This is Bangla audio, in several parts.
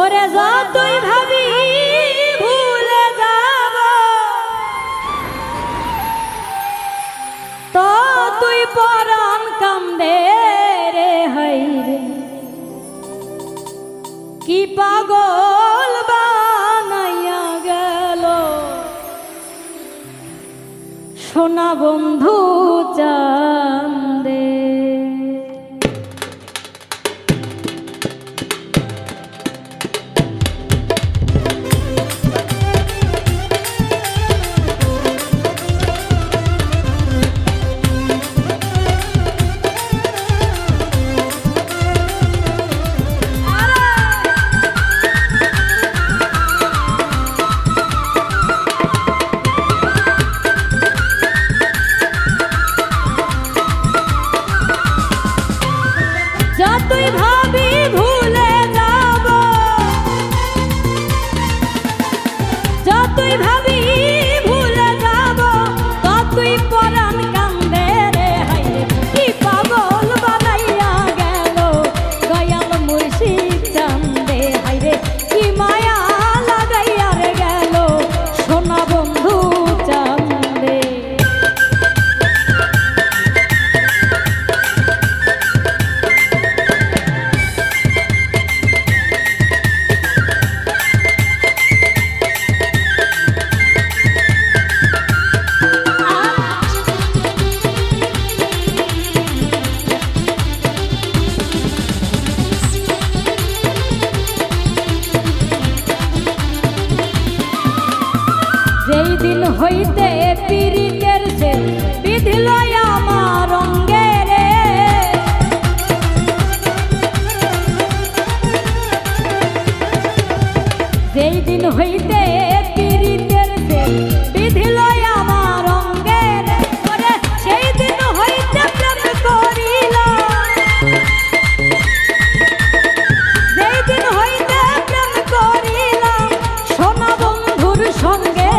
ওরে যতই ভাবি ভুলে যাব ততই পরাণ কান্দে রে হাইরে কি পাগল বানাইয়া গেল সোনা বন্ধু চাঁদে। যতই ভাবি ভুলে যাব যতই ভাবি ভুলে যাব ততই পরাণ কান্দে রে হাইরে কি পাগল বানাইয়া গেল দয়াল মুর্শিদ চাঁদে হাইরে কি মায়া লাগাইয়া রে গেল সোনা বন্ধু চাঁদে। যেই দিন হইতে পীড়িতের সে বিধিল আমার অঙ্গে রে যেই দিন হইতে পীড়িতের সে বিধিল আমার অঙ্গে রে ওরে সেই দিন হইতে প্রেম করিলাম যেই দিন হইতে প্রেম করিলাম সোনা বন্ধুর সঙ্গে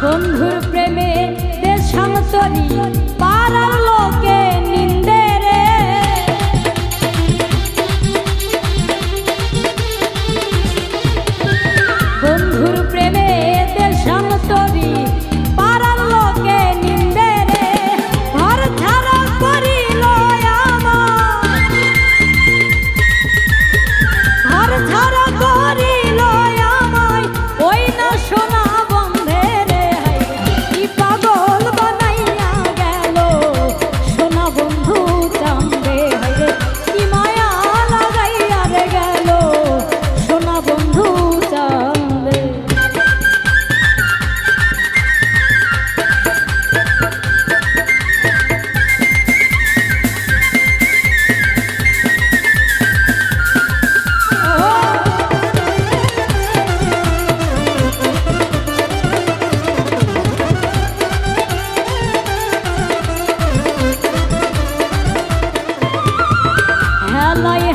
বন্ধুর প্রেমে দেশান্তরী পাড়ার লোকে নিন্দে রে বন্ধুর প্রেমে দেশান্তরী পাড়ার লোকে নিন্দে রে ঘর ছাড়া করিল আমার ঘর ছাড়া করিল আমায় ওই না সোনা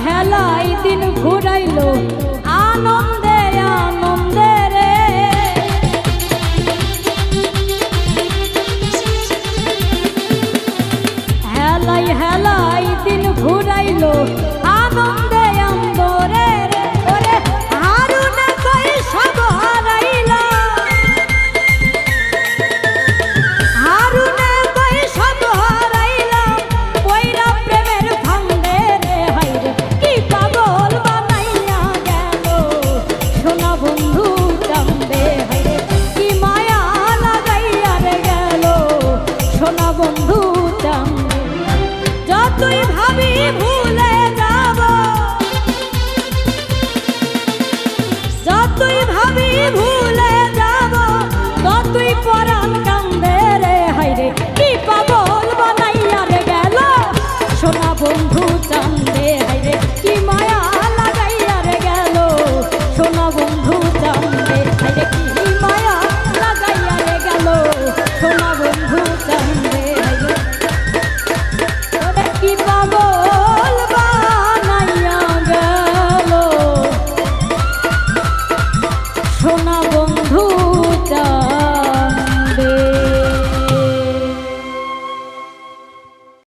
হেলাই দিন ঘুরাইল আনন্দে আনন্দে রে হেলাই হেলাই দিন ঘুরাইল আনন্দে আনন্দে রে ওরে হারুনা কই সব হারাইলা হারুনা কই সব হারাইলা কইরা প্রেমের ফান্দে রে হাইরে কি পাগল বানাইয়া গেল সোনা বন্ধু চাঁদে হাইরে কি মায়া লাগাইয়া রে গেল সোনা বন্ধু চাঁদে। যতই ভাবি ভুলে